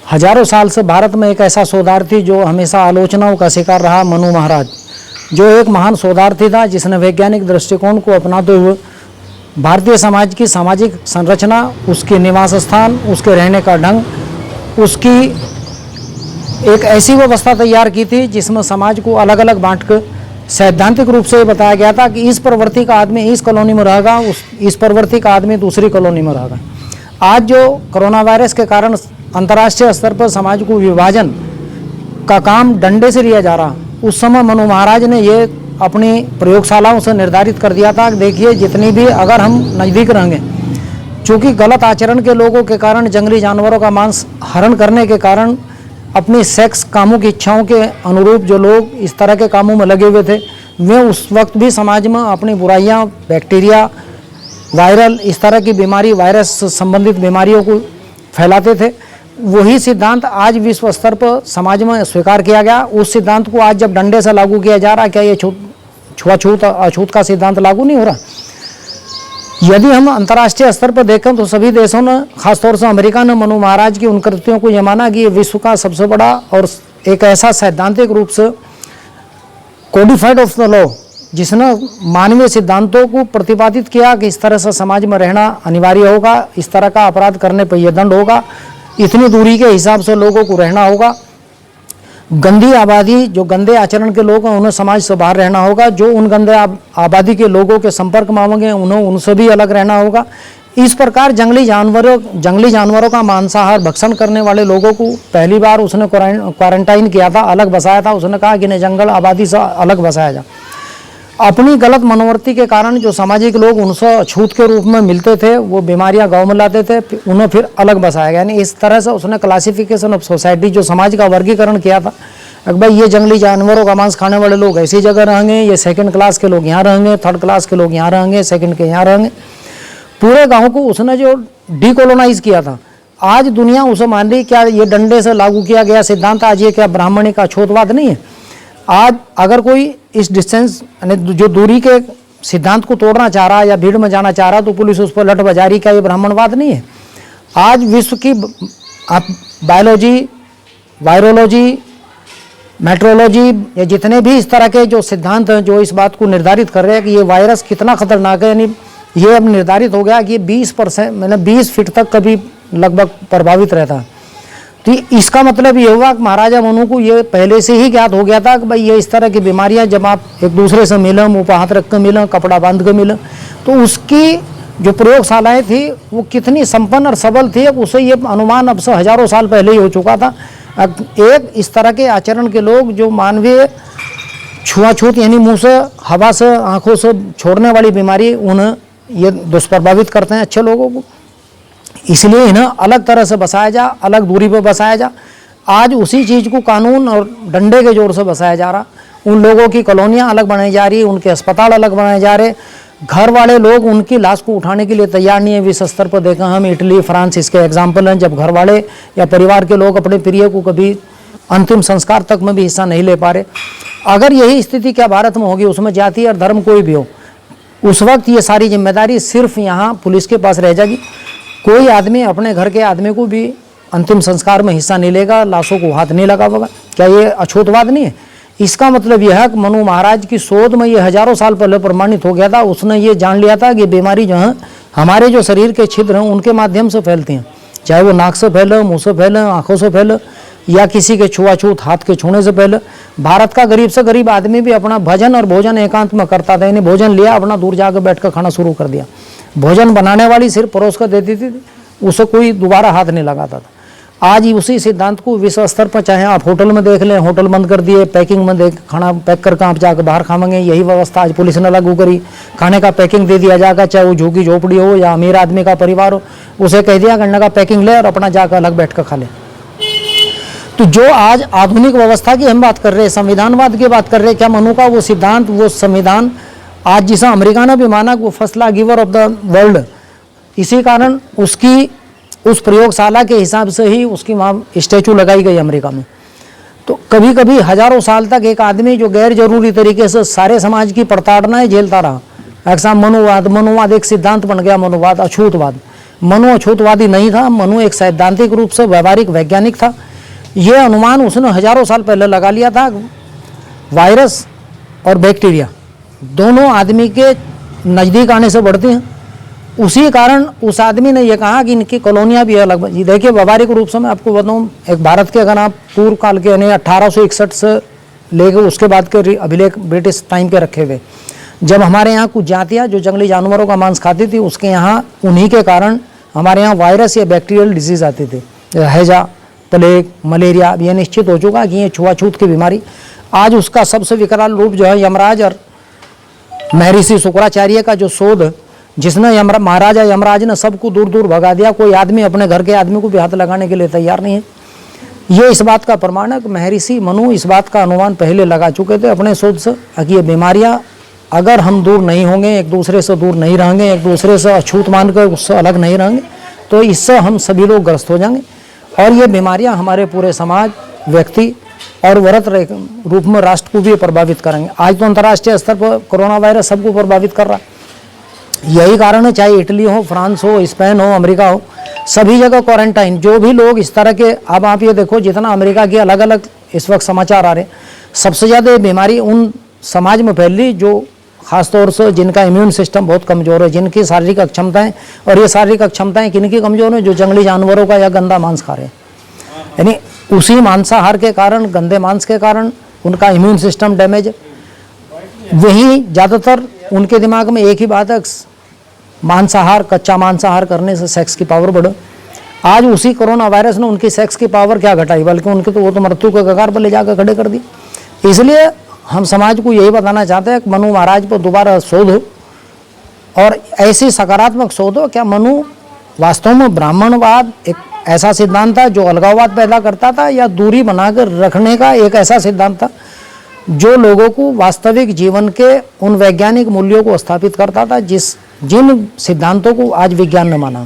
हजारों साल से भारत में एक ऐसा शोधार्थी जो हमेशा आलोचनाओं का शिकार रहा, मनु महाराज, जो एक महान शोधार्थी था जिसने वैज्ञानिक दृष्टिकोण को अपनाते हुए भारतीय समाज की सामाजिक संरचना, उसके निवास स्थान, उसके रहने का ढंग, उसकी एक ऐसी व्यवस्था तैयार की थी जिसमें समाज को अलग अलग बांट कर सैद्धांतिक रूप से बताया गया था कि इस प्रवृत्ति का आदमी इस कॉलोनी में रहेगा, इस प्रवृत्ति का आदमी दूसरी कॉलोनी में रहेगा। आज जो कोरोना वायरस के कारण अंतर्राष्ट्रीय स्तर पर समाज को विभाजन का काम डंडे से लिया जा रहा, उस समय मनु महाराज ने ये अपनी प्रयोगशालाओं से निर्धारित कर दिया था कि देखिए, जितनी भी अगर हम नज़दीक रहेंगे, चूँकि गलत आचरण के लोगों के कारण, जंगली जानवरों का मांस हरण करने के कारण, अपनी सेक्स कामों की इच्छाओं के अनुरूप जो लोग इस तरह के कामों में लगे हुए थे, वे उस वक्त भी समाज में अपनी बुराइयां, बैक्टीरिया, वायरल, इस तरह की बीमारी, वायरस संबंधित बीमारियों को फैलाते थे। वही सिद्धांत आज विश्व स्तर पर समाज में स्वीकार किया गया। उस सिद्धांत को आज जब डंडे से लागू किया जा रहा, क्या ये छुआछूत अछूत का सिद्धांत लागू नहीं हो रहा? यदि हम अंतर्राष्ट्रीय स्तर पर देखें तो सभी देशों ने, खासतौर से अमेरिका ने, मनु महाराज की उन कृतियों को यह माना कि ये विश्व का सबसे बड़ा और एक ऐसा सैद्धांतिक रूप से कोडिफाइड ऑफ द लॉ, जिसने मानवीय सिद्धांतों को प्रतिपादित किया कि इस तरह से समाज में रहना अनिवार्य होगा, इस तरह का अपराध करने पर यह दंड होगा, इतनी दूरी के हिसाब से लोगों को रहना होगा, गंदी आबादी, जो गंदे आचरण के लोग हैं उन्हें समाज से बाहर रहना होगा, जो उन गंदे आबादी के लोगों के संपर्क में आएंगे उन्हें उनसे भी अलग रहना होगा। इस प्रकार जंगली जानवरों का मांसाहार भक्षण करने वाले लोगों को पहली बार उसने क्वारंटाइन किया था, अलग बसाया था। उसने कहा कि इन्हें जंगल आबादी से अलग बसाया जा। अपनी गलत मनोवृत्ति के कारण जो सामाजिक लोग उनसे अछूत के रूप में मिलते थे, वो बीमारियां गाँव में लाते थे, उन्हें फिर अलग बसाया गया। यानी इस तरह से उसने क्लासिफिकेशन ऑफ सोसाइटी, जो समाज का वर्गीकरण किया था, भाई ये जंगली जानवरों का मांस खाने वाले लोग ऐसी जगह रहेंगे, ये सेकंड क्लास के लोग यहाँ रहेंगे, थर्ड क्लास के लोग यहाँ रहेंगे, सेकंड के यहाँ रहेंगे। पूरे गाँव को उसने जो डीकोलोनाइज किया था, आज दुनिया उसे मान रही। क्या ये डंडे से लागू किया गया सिद्धांत आज ये क्या ब्राह्मणी का अछूतवाद नहीं है? आज अगर कोई इस डिस्टेंस यानी जो दूरी के सिद्धांत को तोड़ना चाह रहा है या भीड़ में जाना चाह रहा, तो पुलिस उस पर लठ बजा रही। क्या ये ब्राह्मणवाद नहीं है? आज विश्व की आप बायोलॉजी, वायरोलॉजी, मेट्रोलॉजी, या जितने भी इस तरह के जो सिद्धांत हैं जो इस बात को निर्धारित कर रहे हैं कि ये वायरस कितना खतरनाक है, यानी ये अब निर्धारित हो गया कि 20% मतलब 20 फीट तक कभी लगभग प्रभावित रहता है। तो इसका मतलब ये हुआ कि महाराजा मनु को ये पहले से ही ज्ञात हो गया था कि भाई ये इस तरह की बीमारियां जब आप एक दूसरे से मिलें, मुँह पर हाथ रख कर मिलें, कपड़ा बांध कर मिलें, तो उसकी जो प्रयोगशालाएं थी वो कितनी संपन्न और सबल थी, उसे ये अनुमान अब से हजारों साल पहले ही हो चुका था। एक इस तरह के आचरण के लोग जो मानवीय छुआछूत यानी मुँह से, हवा से, आँखों से छोड़ने वाली बीमारी, उन्हें ये दुष्प्रभावित करते हैं अच्छे लोगों को। इसलिए इन्हें अलग तरह से बसाया जा, अलग दूरी पर बसाया जा। आज उसी चीज़ को कानून और डंडे के जोर से बसाया जा रहा। उन लोगों की कॉलोनियाँ अलग बनाई जा रही, उनके अस्पताल अलग बनाए जा रहे। घर वाले लोग उनकी लाश को उठाने के लिए तैयार नहीं है। विश्व स्तर पर देखा हम, इटली, फ्रांस इसके एग्जाम्पल हैं, जब घर वाले या परिवार के लोग अपने प्रिय को कभी अंतिम संस्कार तक में भी हिस्सा नहीं ले पा रहे। अगर यही स्थिति क्या भारत में होगी, उसमें जाति और धर्म कोई भी हो, उस वक्त ये सारी जिम्मेदारी सिर्फ यहाँ पुलिस के पास रह जाएगी। कोई आदमी अपने घर के आदमी को भी अंतिम संस्कार में हिस्सा नहीं लेगा, लाशों को हाथ नहीं लगाएगा। क्या ये अछूतवाद नहीं है? इसका मतलब यह है कि मनु महाराज की शोध में ये हजारों साल पहले प्रमाणित हो गया था। उसने ये जान लिया था कि बीमारी जो है हमारे जो शरीर के छिद्र हैं उनके माध्यम से फैलती हैं, चाहे वो नाक से फैले, मुँह से फैले, आँखों से फैले, या किसी के छुआछूत हाथ के छूने से फैले। भारत का गरीब से गरीब आदमी भी अपना भजन और भोजन एकांत में करता था। यानी भोजन लिया, अपना दूर जाकर बैठ कर खाना शुरू कर दिया। भोजन बनाने वाली सिर्फ परोस कर देती थी, उसे कोई दोबारा हाथ नहीं लगाता था। आज ही उसी सिद्धांत को विश्व स्तर पर, चाहे आप होटल में देख लें, होटल बंद कर दिए, पैकिंग में देख, खाना पैक करके आप जाकर बाहर खाएंगे, यही व्यवस्था आज पुलिस ने लागू करी। खाने का पैकिंग दे दिया जाएगा, चाहे वो झुग्गी झोपड़ी हो या अमीर आदमी का परिवार हो, उसे कह दिया गन्ना का पैकिंग ले और अपना जाकर अलग बैठ कर खा ले। तो जो आज आधुनिक व्यवस्था की हम बात कर रहे हैं, संविधानवाद की बात कर रहे हैं, क्या मनु का वो सिद्धांत, वो संविधान आज जिसे अमेरिका ने भी माना वो first law giver of the world, इसी कारण उसकी उस प्रयोगशाला के हिसाब से ही उसकी वहाँ स्टैचू लगाई गई अमेरिका में। तो कभी कभी हजारों साल तक एक आदमी जो गैर जरूरी तरीके से सारे समाज की प्रताड़नाएं झेलता रहा, ऐसा मनुवाद एक सिद्धांत बन गया, मनुवाद, अछूतवाद। मनु अछूतवादी नहीं था, मनु एक सैद्धांतिक रूप से व्यवहारिक वैज्ञानिक था। ये अनुमान उसने हजारों साल पहले लगा लिया था। वायरस और बैक्टीरिया दोनों आदमी के नज़दीक आने से बढ़ती हैं। उसी कारण उस आदमी ने यह कहा कि इनकी कॉलोनियाँ भी अलग। देखिए व्यवहारिक रूप से मैं आपको बताऊँ, एक भारत के अगर आप पूर्व काल के यानी 1861 से लेकर उसके बाद के अभिलेख ब्रिटिश टाइम के रखे हुए, जब हमारे यहाँ कुछ जातियाँ जो जंगली जानवरों का मांस खाती थी, उसके यहाँ उन्हीं के कारण हमारे यहाँ वायरस या बैक्टीरियल डिजीज़ आती थी, हैजा, प्लेग, मलेरिया। ये निश्चित हो चुका कि ये छुआछूत की बीमारी। आज उसका सबसे विकराल रूप जो है यमराज और महर्षि शुक्राचार्य का जो शोध, जिसने महाराजा यमराज ने सबको दूर दूर भगा दिया, कोई आदमी अपने घर के आदमी को भी हाथ लगाने के लिए तैयार नहीं है। ये इस बात का प्रमाण है कि महर्षि मनु इस बात का अनुमान पहले लगा चुके थे अपने शोध से कि ये बीमारियाँ अगर हम दूर नहीं होंगे, एक दूसरे से दूर नहीं रहेंगे, एक दूसरे से अछूत मानकर उससे अलग नहीं रहेंगे, तो इससे हम सभी लोग ग्रस्त हो जाएंगे और ये बीमारियां हमारे पूरे समाज, व्यक्ति और व्रत रूप में राष्ट्र को भी प्रभावित करेंगे। आज तो अंतर्राष्ट्रीय स्तर पर कोरोना वायरस सबको प्रभावित कर रहा है। यही कारण है, चाहे इटली हो, फ्रांस हो, स्पेन हो, अमेरिका हो, सभी जगह क्वारंटाइन। जो भी लोग इस तरह के, अब आप ये देखो जितना अमेरिका के अलग अलग इस वक्त समाचार आ रहे हैं, सबसे ज़्यादा बीमारी उन समाज में फैल रही जो खासतौर से जिनका इम्यून सिस्टम बहुत कमज़ोर है, जिनकी शारीरिक अक्षमताएं, और ये शारीरिक अक्षमताएं किनकी कमज़ोर है, जो जंगली जानवरों का या गंदा मांस खा रहे हैं। यानी उसी मांसाहार के कारण, गंदे मांस के कारण उनका इम्यून सिस्टम डैमेज है। वही ज़्यादातर उनके दिमाग में एक ही बात है, मांसाहार, कच्चा मांसाहार करने से सेक्स की पावर बढ़े। आज उसी कोरोना वायरस ने उनकी सेक्स की पावर क्या घटाई, बल्कि उनके तो वो तो मृत्यु के कगार पर ले जाकर खड़े कर दी। इसलिए हम समाज को यही बताना चाहते हैं कि मनु महाराज पर दोबारा शोध हो और ऐसी सकारात्मक शोध हो। क्या मनु वास्तव में ब्राह्मणवाद एक ऐसा सिद्धांत था जो अलगाववाद पैदा करता था, या दूरी बनाकर रखने का एक ऐसा सिद्धांत था जो लोगों को वास्तविक जीवन के उन वैज्ञानिक मूल्यों को स्थापित करता था जिन सिद्धांतों को आज विज्ञान ने माना।